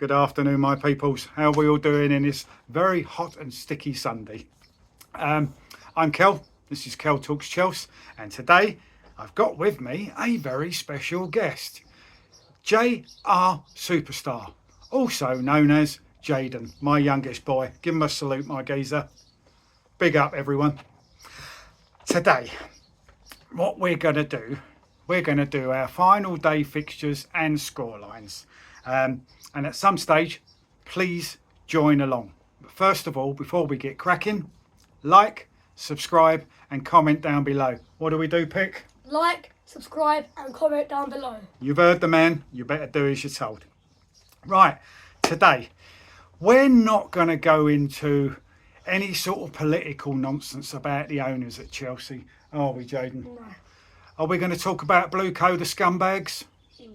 Good afternoon, my peoples. How are we all doing in this very hot and sticky Sunday? I'm Kel. This is Kel Talks Chelsea, and today I've got with me a very special guest, JR Superstar, also known as Jaden, my youngest boy. Give him a salute, my geezer. Big up, everyone. Today, what we're going to do our final day fixtures and scorelines. And at some stage, please join along. But first of all, before we get cracking, like, subscribe and comment down below. What do we do, Pick? Like, subscribe and comment down below. You've heard the man. You better do as you're told. Right, today, we're not going to go into any sort of political nonsense about the owners at Chelsea, are we, Jaden? No. Are we going to talk about BLUECO, the scumbags? No.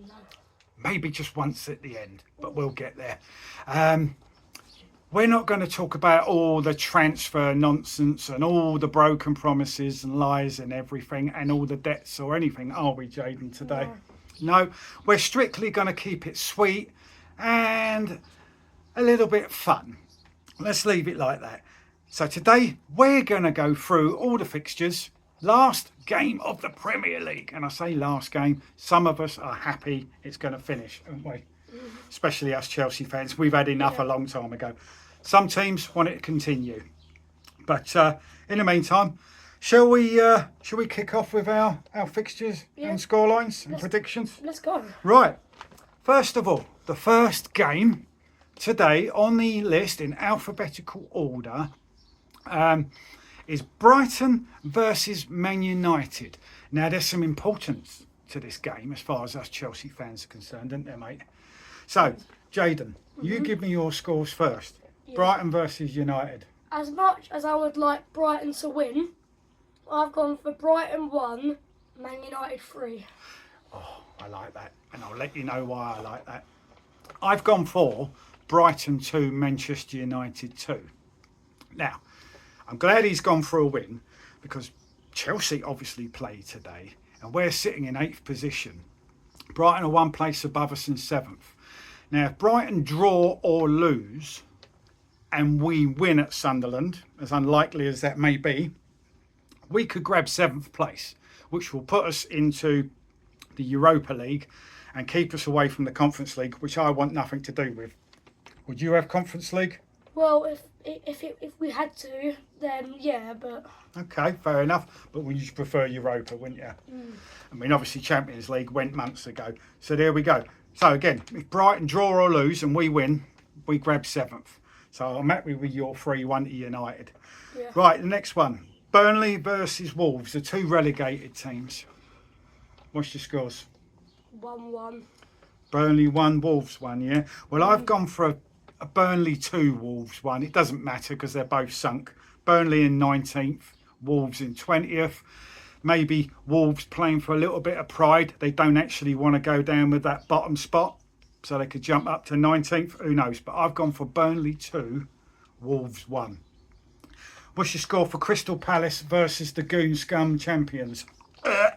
Maybe just once at the end, but we'll get there. We're not going to talk about all the transfer nonsense and all the broken promises and lies and everything and all the debts or anything, are we, Jaden, today? No, we're strictly going to keep it sweet and a little bit fun. Let's leave it like that. So today we're going to go through all the fixtures. Last game of the Premier League. And I say last game, some of us are happy it's going to finish, aren't we? Especially us Chelsea fans. We've had enough a long time ago. Some teams want it to continue. But in the meantime, shall we kick off with our fixtures and scorelines and predictions? Let's go. Right. First of all, the first game today on the list in alphabetical order is Brighton versus Man United. Now, there's some importance to this game as far as us Chelsea fans are concerned, isn't there, mate? So, Jaden, you give me your scores first. Yeah. Brighton versus United. As much as I would like Brighton to win, I've gone for Brighton 1, Man United 3. Oh, I like that. And I'll let you know why I like that. I've gone for Brighton 2, Manchester United 2. Now, I'm glad he's gone for a win because Chelsea obviously play today and we're sitting in 8th position. Brighton are one place above us in 7th. Now, if Brighton draw or lose and we win at Sunderland, as unlikely as that may be, we could grab 7th place, which will put us into the Europa League and keep us away from the Conference League, which I want nothing to do with. Would you have Conference League? Well, if we had to, then yeah, but... Okay, fair enough. But would you prefer Europa, wouldn't you? I mean, obviously Champions League went months ago. So there we go. So again, if Brighton draw or lose and we win, we grab 7th. So I'm happy with your 3-1 to United. Yeah. Right, the next one. Burnley versus Wolves, the two relegated teams. What's your scores? 1-1. Burnley 1, Wolves 1, yeah? Well, I've gone for a Burnley 2, Wolves 1. It doesn't matter because they're both sunk. Burnley in 19th, Wolves in 20th. Maybe Wolves playing for a little bit of pride. They don't actually want to go down with that bottom spot, so they could jump up to 19th. Who knows? But I've gone for Burnley 2, Wolves 1. What's your score for Crystal Palace versus the Goon Scum champions? Yeah.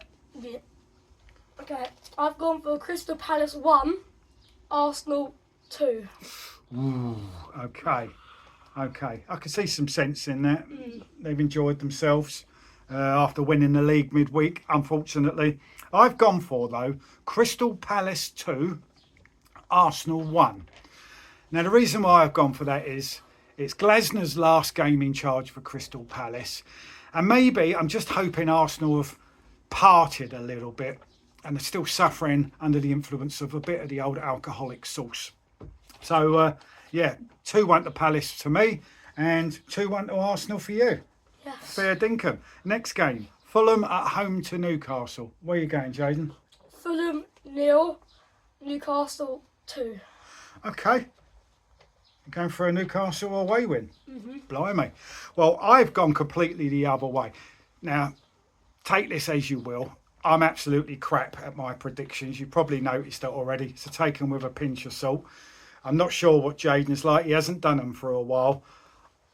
Okay, I've gone for Crystal Palace 1, Arsenal 2. Ooh, okay. I can see some sense in that. They've enjoyed themselves after winning the league midweek, unfortunately. I've gone for, though, Crystal Palace 2, Arsenal 1. Now, the reason why I've gone for that is it's Glasner's last game in charge for Crystal Palace. And maybe I'm just hoping Arsenal have parted a little bit and they're still suffering under the influence of a bit of the old alcoholic sauce. So, 2-1 to Palace to me and 2-1 to Arsenal for you. Yes. Fair dinkum. Next game, Fulham at home to Newcastle. Where are you going, Jaden? Fulham 0, Newcastle 2. Okay. You're going for a Newcastle away win? Blimey. Well, I've gone completely the other way. Now, take this as you will. I'm absolutely crap at my predictions. You've probably noticed that already. So take them with a pinch of salt. I'm not sure what Jaden's like. He hasn't done them for a while.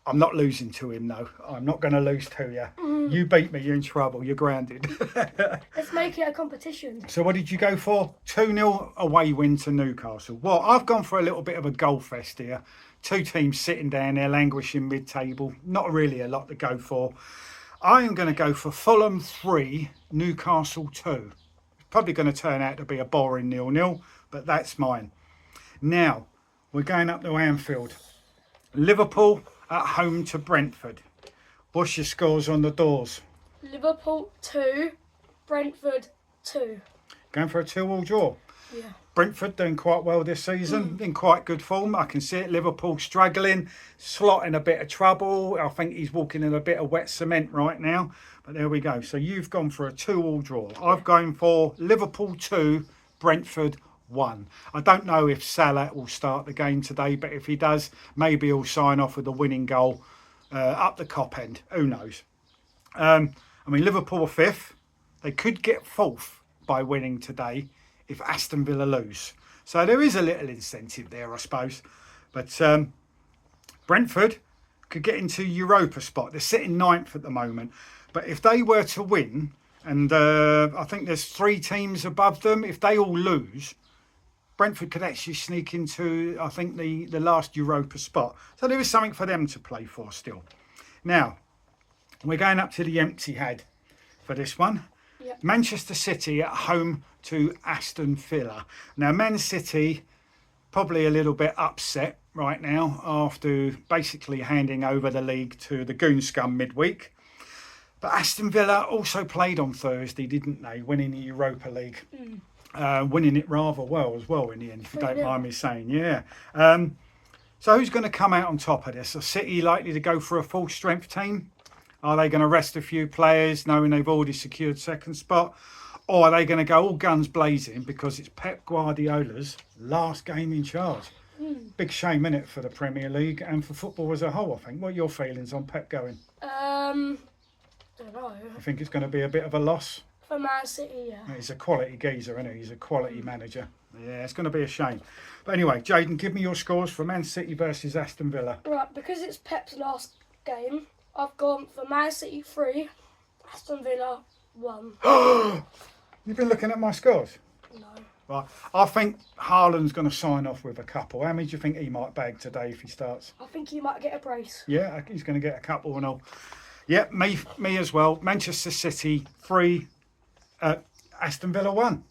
I'm not losing to him, though. I'm not going to lose to you. You beat me, you're in trouble. You're grounded. Let's make it a competition. So what did you go for? 2-0 away win to Newcastle. Well, I've gone for a little bit of a goal fest here. Two teams sitting down there languishing mid-table. Not really a lot to go for. I am going to go for Fulham 3, Newcastle 2. It's probably going to turn out to be a boring 0-0, but that's mine. Now, we're going up to Anfield. Liverpool at home to Brentford. What's your scores on the doors? Liverpool 2, Brentford 2. Going for a 2-2 draw. Yeah. Brentford doing quite well this season, in quite good form. I can see it. Liverpool struggling, Slot in a bit of trouble. I think he's walking in a bit of wet cement right now. But there we go. So you've gone for a 2-2 draw. I've gone for Liverpool 2, Brentford 1. I don't know if Salah will start the game today, but if he does, maybe he'll sign off with a winning goal up the cop end. Who knows? I mean, Liverpool are 5th. They could get 4th by winning today if Aston Villa lose. So there is a little incentive there, I suppose. But Brentford could get into Europa spot. They're sitting 9th at the moment. But if they were to win, and I think there's 3 teams above them, if they all lose, Brentford could actually sneak into, I think, the last Europa spot. So there is something for them to play for still. Now, we're going up to the empty head for this one. Yep. Manchester City at home to Aston Villa. Now, Man City probably a little bit upset right now after basically handing over the league to the Goon Scum midweek. But Aston Villa also played on Thursday, didn't they? Winning the Europa League. Winning it rather well as well in the end, if you don't mind me saying. Yeah. So who's going to come out on top of this? Are City likely to go for a full strength team? Are they going to rest a few players knowing they've already secured second spot? Or are they going to go all guns blazing because it's Pep Guardiola's last game in charge? Big shame, innit, for the Premier League and for football as a whole, I think. What are your feelings on Pep going? Don't know. I think it's going to be a bit of a loss. For Man City, yeah. He's a quality geezer, isn't he? He's a quality manager. Yeah, it's going to be a shame. But anyway, Jaden, give me your scores for Man City versus Aston Villa. Right, because it's Pep's last game, I've gone for Man City 3, Aston Villa 1. You've been looking at my scores? No. Right, I think Haaland's going to sign off with a couple. How many do you think he might bag today if he starts? I think he might get a brace. Yeah, he's going to get a couple and all. Yeah, me as well. Manchester City 3, Aston Villa 1.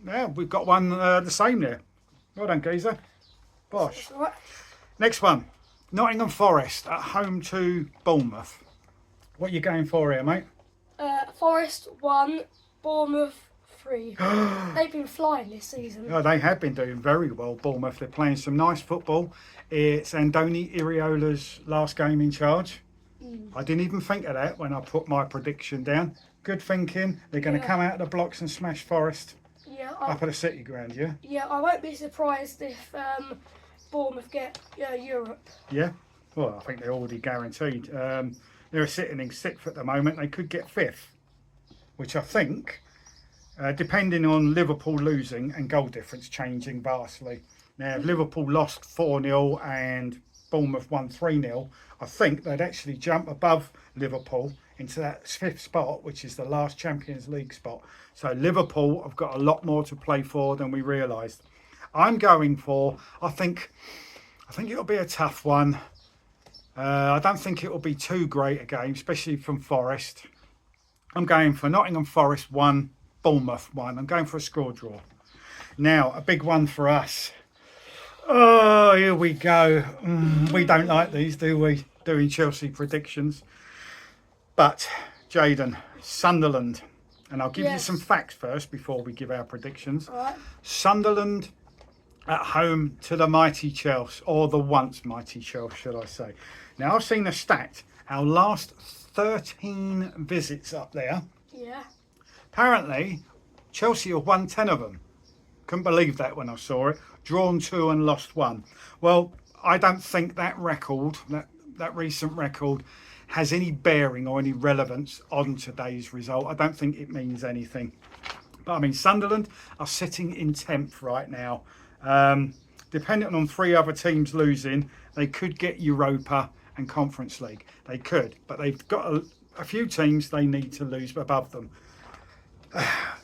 Yeah, we've got one the same there. Well done, geezer. Bosh. Right. Next one. Nottingham Forest at home to Bournemouth. What are you going for here, mate? Forest 1, Bournemouth 3. They've been flying this season. Oh, they have been doing very well, Bournemouth. They're playing some nice football. It's Andoni Iraola's last game in charge. I didn't even think of that when I put my prediction down. Good thinking. They're going to come out of the blocks and smash Forest Yeah, up at the City Ground, yeah? yeah, I won't be surprised if Bournemouth get Europe. Yeah? Well, I think they're already guaranteed. They're sitting in 6th at the moment. They could get 5th, which I think, depending on Liverpool losing and goal difference changing vastly. Now, if Liverpool lost 4-0 and Bournemouth won 3-0, I think they'd actually jump above Liverpool into that 5th spot, which is the last Champions League spot. So Liverpool have got a lot more to play for than we realised. I'm going for, I think it'll be a tough one. I don't think it'll be too great a game, especially from Forest. I'm going for Nottingham Forest 1, Bournemouth 1. I'm going for a score draw. Now, a big one for us. Oh, here we go. We don't like these, do we? Doing Chelsea predictions. But, Jaden, Sunderland. And I'll give you some facts first before we give our predictions. All right. Sunderland at home to the mighty Chelsea, or the once mighty Chelsea, should I say. Now, I've seen a stat. Our last 13 visits up there. Yeah. Apparently, Chelsea have won 10 of them. Couldn't believe that when I saw it. Drawn 2 and lost 1. Well, I don't think that record, that recent record, has any bearing or any relevance on today's result. I don't think it means anything. But I mean, Sunderland are sitting in 10th right now. Depending on 3 other teams losing, they could get Europa and Conference League. They could, but they've got a few teams they need to lose above them.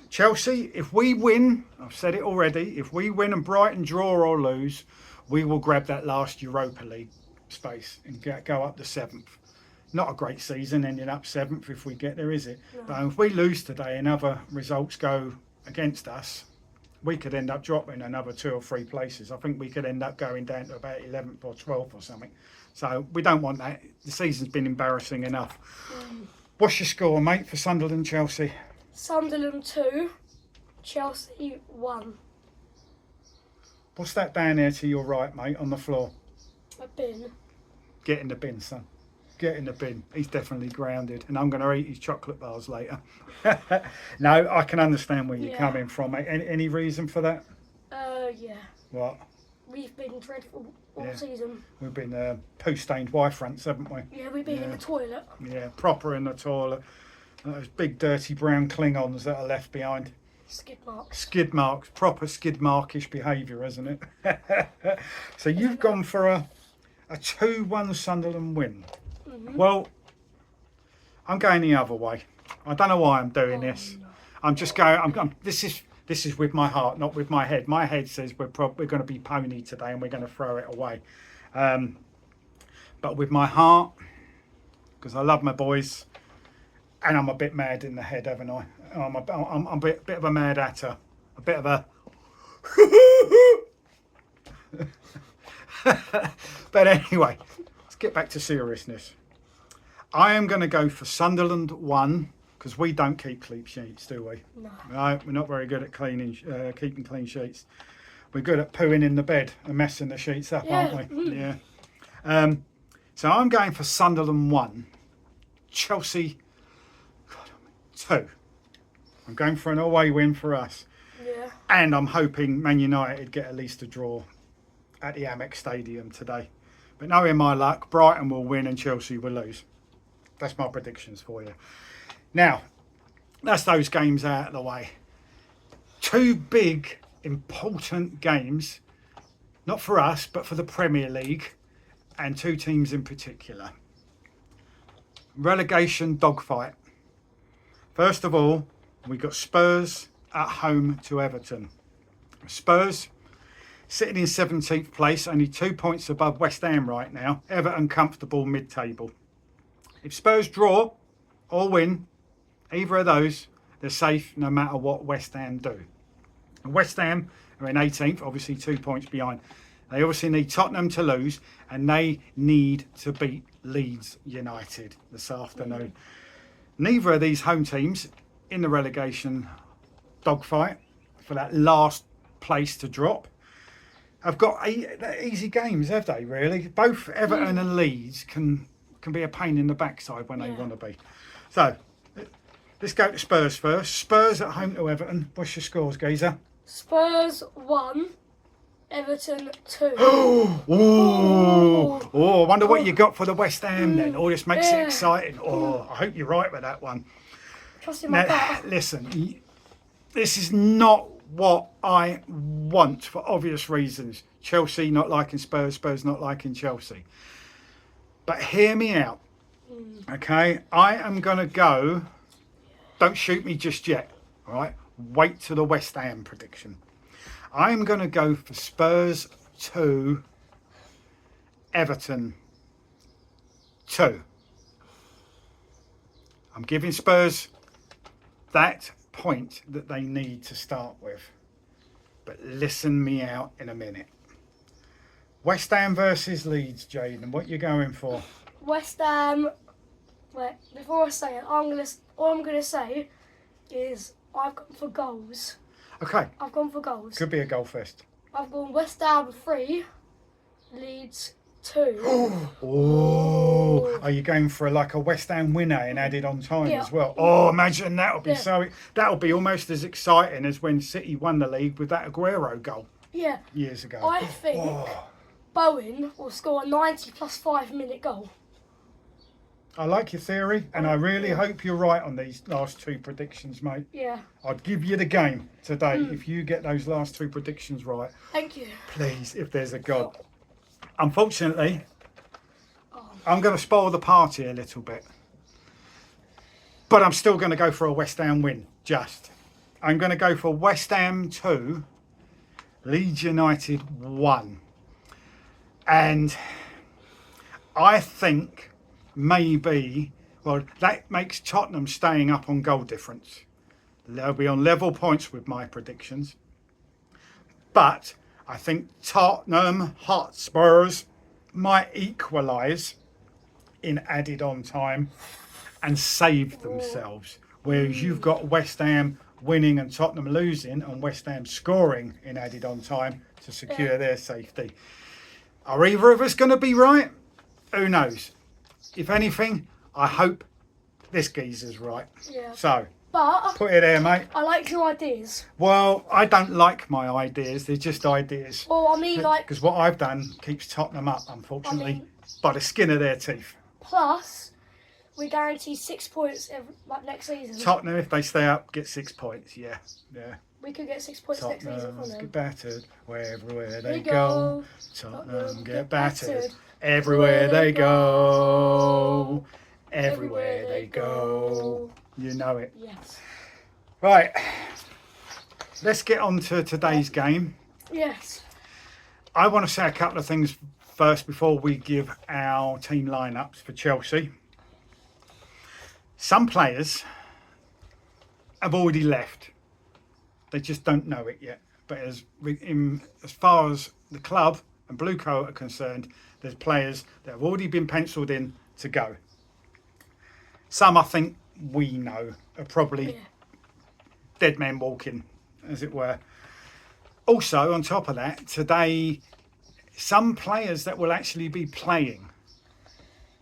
Chelsea, if we win, I've said it already, if we win and Brighton draw or lose, we will grab that last Europa League space and go up to 7th. Not a great season ending up 7th if we get there, is it? No. But if we lose today and other results go against us, we could end up dropping another 2 or 3 places. I think we could end up going down to about 11th or 12th or something. So we don't want that. The season's been embarrassing enough. What's your score, mate, for Sunderland Chelsea? Sunderland 2, Chelsea 1. What's that down there to your right, mate, on the floor? A bin. Get in the bin, son. Get in the bin. He's definitely grounded, and I'm going to eat his chocolate bars later. No, I can understand where you're coming from, mate. Any reason for that? Yeah. What? We've been dreadful all season. We've been poo-stained Y-fronts, haven't we? Yeah, we've been in the toilet. Yeah, proper in the toilet. Those big dirty brown Klingons that are left behind. Skid marks. Skid marks, proper skid markish behaviour, isn't it? So you've gone for a 2-1 Sunderland win. Mm-hmm. Well, I'm going the other way. I don't know why I'm doing this. No. I'm just going. This is with my heart, not with my head. My head says we're going to be pony today and we're going to throw it away. But with my heart, because I love my boys, and I'm a bit mad in the head, haven't I? I'm a bit of a mad hatter, a bit of a. But anyway, let's get back to seriousness. I am going to go for Sunderland 1 because we don't keep clean sheets, do we? No. No, we're not very good at keeping clean sheets. We're good at pooing in the bed and messing the sheets up, aren't we? Yeah. So I'm going for Sunderland 1, Chelsea 2. I'm going for an away win for us. Yeah. And I'm hoping Man United get at least a draw at the Amex Stadium today. But knowing my luck, Brighton will win and Chelsea will lose. That's my predictions for you. Now, that's those games out of the way. 2 big, important games, not for us, but for the Premier League, and 2 teams in particular. Relegation dogfight. First of all, we got Spurs at home to Everton. Spurs sitting in 17th place, only 2 points above West Ham right now. Everton comfortable mid-table. If Spurs draw or win either of those, they're safe no matter what West Ham do. And West Ham are in 18th, obviously 2 points behind. They obviously need Tottenham to lose, and they need to beat Leeds United this afternoon. Neither of these home teams in the relegation dogfight for that last place to drop have got easy games, have they, really? Both Everton and Leeds can be a pain in the backside when they want to be. So, let's go to Spurs first. Spurs at home to Everton. What's your scores, Geezer? Spurs 1, Everton 2. Oh, I wonder what you got for the West Ham then. Oh, this makes it exciting. Oh, I hope you're right with that one. Trust in my gut. Listen, this is not what I want for obvious reasons. Chelsea not liking Spurs, Spurs not liking Chelsea. But hear me out, okay? I am going to go, don't shoot me just yet, all right? Wait till the West Ham prediction. I'm going to go for Spurs 2, Everton 2. I'm giving Spurs that point that they need to start with. But listen me out in a minute. West Ham versus Leeds, Jaden. What you going for? West Ham. Wait, before I say it, all I'm gonna say is I've gone for goals. Okay. I've gone for goals. Could be a goal fest. I've gone West Ham 3, Leeds 2. Oh, are you going for like a West Ham winner and added on time as well? Oh, imagine that would be that'll be almost as exciting as when City won the league with that Aguero goal years ago. I think Bowen will score a 90 plus 5 minute goal. I like your theory, and I really hope you're right on these last 2 predictions, mate. Yeah. I'd give you the game today if you get those last 2 predictions right. Thank you. Please, if there's a God. Unfortunately, I'm going to spoil the party a little bit. But I'm still going to go for a West Ham win, I'm going to go for West Ham 2, Leeds United 1. And I think maybe, well, that makes Tottenham staying up on goal difference. They'll be on level points with my predictions. But I think Tottenham Hotspurs might equalise in added on time and save themselves. Whereas you've got West Ham winning and Tottenham losing, and West Ham scoring in added on time to secure their safety. Are either of us going to be right? Who knows? If anything, I hope this geezer's right. Yeah. So, But put it there, mate. I like your ideas. Well, I don't like my ideas. They're just ideas. Well, I mean, like, Because what I've done keeps Tottenham up, unfortunately, I mean- by the skin of their teeth. plus we guarantee 6 points next season. Tottenham, if they stay up, get 6 points. Yeah. We could get 6 points next season from Tottenham them. get battered everywhere they They go. go. Tottenham get battered everywhere they go. Everywhere they go. You know it. Yes. Right. Let's get on to today's game. Yes. I want to say a couple of things first before we give our team lineups for Chelsea. Some players have already left. They just don't know it yet. But as far as the club and BLUECO are concerned, there's players that have already been penciled in to go. Some I think we know are probably dead men walking, as it were. Also, on top of that, today, some players that will actually be playing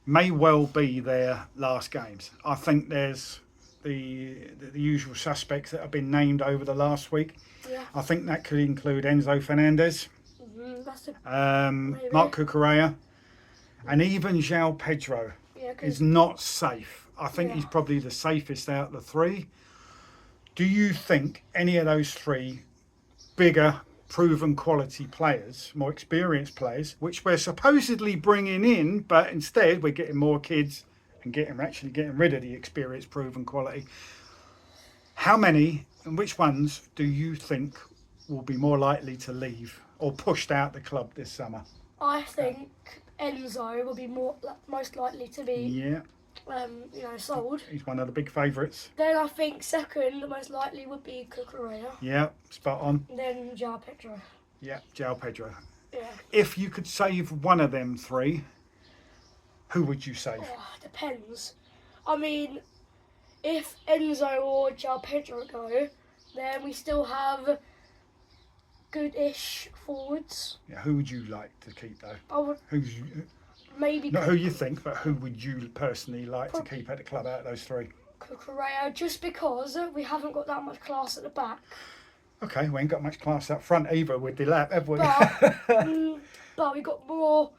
may well be their last games. I think there's the usual suspects that have been named over the last week. Yeah. I think that could include Enzo Fernandez, That's a, Marc Cucurella, and even João Pedro is not safe. I think he's probably the safest out of the three. Do you think any of those three bigger, proven quality players, more experienced players, which we're supposedly bringing in, but instead we're getting more kids and getting rid of the experienced, proven quality? How many and which ones do you think will be more likely to leave or pushed out the club this summer? I think Enzo will be most likely to be sold. He's one of the big favourites. Then I think second most likely would be Cucurella. Yeah, spot on. Then João Pedro. Yeah, João Pedro. Yeah. If you could save one of them three, who would you save? Depends. I mean, if Enzo or João Pedro go, then we still have good-ish forwards. Yeah, who would you like to keep though? I would maybe not who you think, but who would you personally like to keep at the club out of those three? Cucurella, just because we haven't got that much class at the back. Okay, we ain't got much class up front either with the lap, have we? But we got more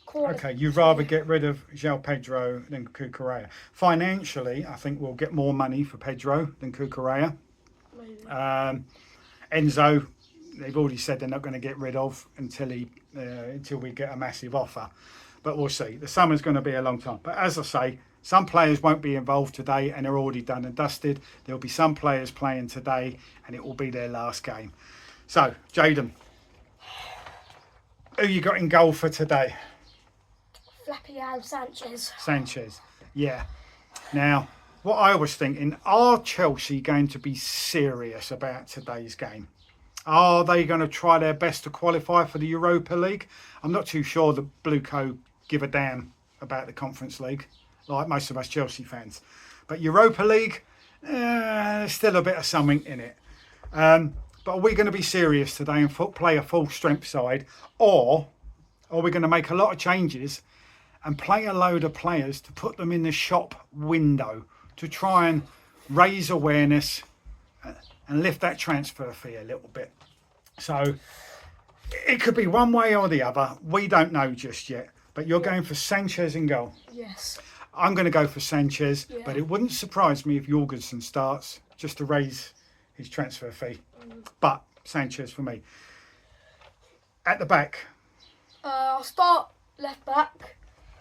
quality. Okay, you'd rather get rid of João Pedro than Cucurella. Financially, I think we'll get more money for Pedro than Cucurella. Maybe. Enzo, they've already said they're not going to get rid of until we get a massive offer. But we'll see. The summer's going to be a long time. But as I say, some players won't be involved today and they're already done and dusted. There'll be some players playing today and it will be their last game. So, Jaden, who you got in goal for today? Flappy Sanchez. Sanchez, yeah. Now, what I was thinking, are Chelsea going to be serious about today's game? Are they going to try their best to qualify for the Europa League? I'm not too sure the BLUECO give a damn about the Conference League, like most of us Chelsea fans. But Europa League, there's still a bit of something in it. But are we going to be serious today and play a full strength side? Or are we going to make a lot of changes and play a load of players to put them in the shop window to try and raise awareness and lift that transfer fee a little bit? So it could be one way or the other. We don't know just yet. But you're going for Sanchez in goal. Yes. I'm going to go for Sanchez, but it wouldn't surprise me if Jorgensen starts just to raise his transfer fee. But Sanchez for me. At the back. I'll start left back.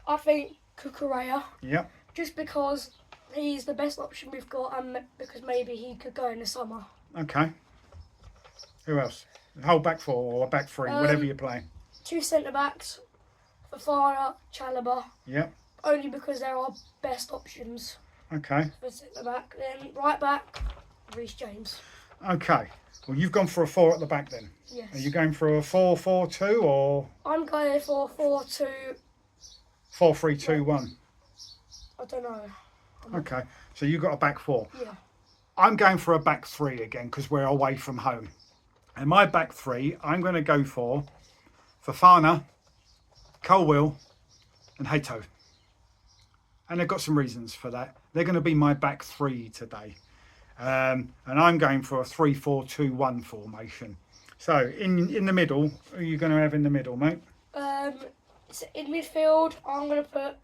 I think Cucurella. Yep. Just because he's the best option we've got, and because maybe he could go in the summer. Okay. Who else? Whole back four or back three, whatever you're playing. 2 centre backs, Fofana, Chalobah. Yep. Only because they're our best options Okay. for centre back. Then right back, Reece James. Okay. Well, you've gone for a 4 at the back then. Yes. Are you going for a 4-4-2 or I'm going for 4-2. 4-3-2-1? I don't know. Okay. So you've got a back 4. Yeah. I'm going for a back 3 again because we're away from home. And my back 3, I'm going to go for Fofana, Colwill and Hato. And I've got some reasons for that. They're going to be my back 3 today. And I'm going for a 3-4-2-1 formation. So in the middle, who are you going to have in the middle, mate? So in midfield, I'm going to put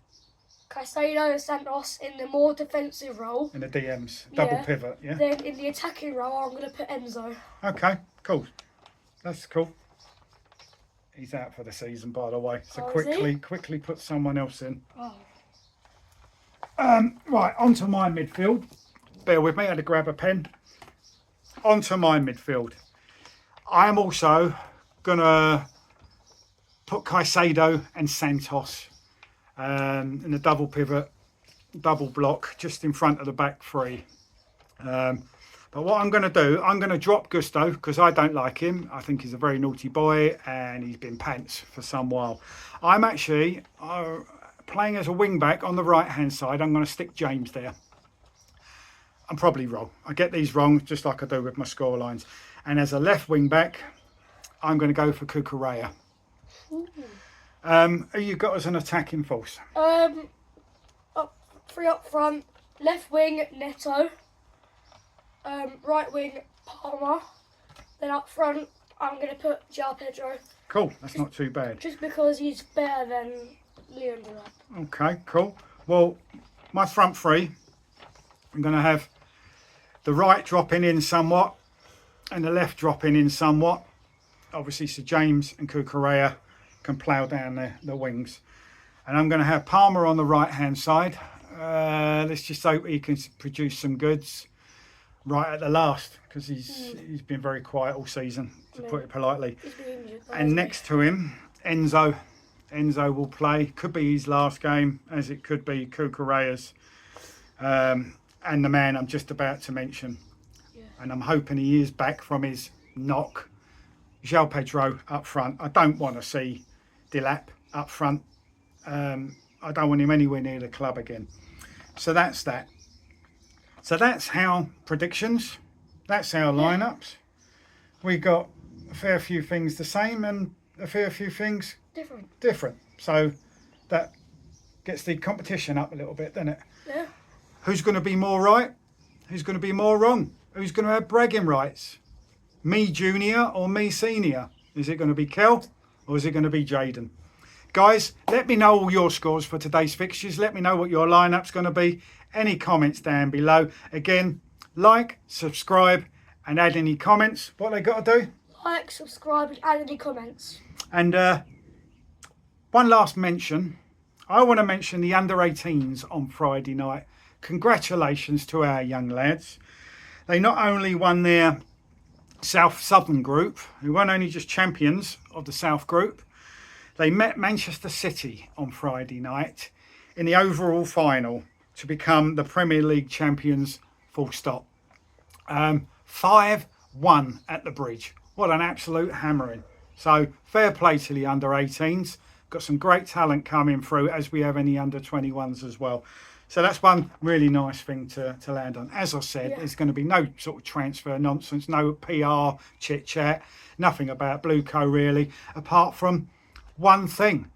Caicedo and Santos in the more defensive role. In the DMs, double Yeah. pivot, yeah? Then in the attacking role, I'm going to put Enzo. Okay, cool. That's cool. He's out for the season, by the way. So Oh, is he? quickly put someone else in. Oh. Right, onto my midfield. Bear with me, I had to grab a pen. Onto my midfield. I'm also going to put Caicedo and Santos in the double pivot, double block, just in front of the back 3. But what I'm going to do, I'm going to drop Gusto because I don't like him. I think he's a very naughty boy and he's been pants for some while. I'm actually playing as a wing back on the right hand side. I'm going to stick James there. I'm probably wrong. I get these wrong just like I do with my score lines. And as a left wing back, I'm going to go for Cucurella. Who you got as an attacking force? 3 up front, left wing Neto, right wing Palmer. Then up front, I'm going to put João Pedro. Cool, that's not too bad. Just because he's better than Leon Delap. Okay, cool. Well, my front 3, I'm going to have the right dropping in somewhat and the left dropping in somewhat. Obviously, Sir James and Cucurella can plough down the wings. And I'm going to have Palmer on the right-hand side. Let's just hope he can produce some goods right at the last because he's been very quiet all season, to put it politely. He's been injured. And next to him, Enzo. Enzo will play. Could be his last game, as it could be Cucurella's. And the man I'm just about to mention. Yeah. And I'm hoping he is back from his knock. João Pedro up front. I don't want to see Delap up front. I don't want him anywhere near the club again. So that's that. So that's how predictions. That's our lineups. We got a fair few things the same and a fair few things different. So that gets the competition up a little bit, doesn't it? Yeah. Who's going to be more right? Who's going to be more wrong? Who's going to have bragging rights? Me junior or me senior? Is it going to be Kel or is it going to be Jaden? Guys, let me know all your scores for today's fixtures. Let me know what your lineup's going to be. Any comments down below. Again, like, subscribe and add any comments. What they got to do? Like, subscribe and add any comments. And one last mention. I want to mention the under-18s on Friday night. Congratulations to our young lads. They not only won their Southern group, who weren't only just champions of the South group, they met Manchester City on Friday night in the overall final to become the Premier League champions, full stop. 5-1 at the Bridge. What an absolute hammering. So fair play to the under-18s. Got some great talent coming through, as we have in the under-21s as well. So that's one really nice thing to land on. As I said, there's going to be no sort of transfer nonsense, no PR chit-chat, nothing about BLUECO really, apart from one thing.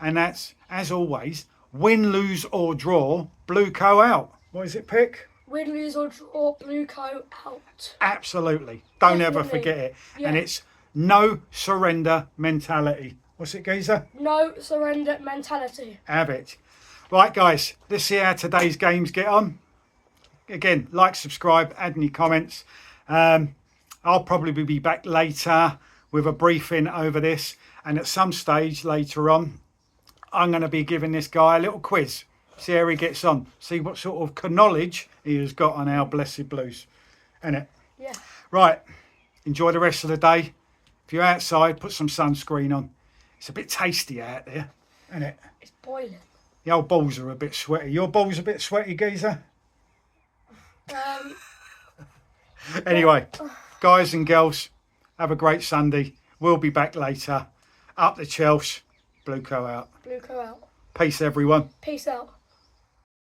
And that's, as always, win, lose or draw, BLUECO out. What is it, Pick? Win, lose or draw, BLUECO out. Absolutely. Don't Definitely. ever forget it. Yeah. And it's no surrender mentality. What's it, Geezer? No surrender mentality. Have it. Right, guys, let's see how today's games get on. Again, like, subscribe, add any comments. I'll probably be back later with a briefing over this. And at some stage later on, I'm going to be giving this guy a little quiz. See how he gets on. See what sort of knowledge he has got on our blessed blues. Innit? Yeah. Right. Enjoy the rest of the day. If you're outside, put some sunscreen on. It's a bit tasty out there, isn't it? It's boiling. The old balls are a bit sweaty. Your balls a bit sweaty, geezer? Anyway, guys and girls, have a great Sunday. We'll be back later. Up the Chelsea. BLUECO out. BLUECO out. Peace, everyone. Peace out.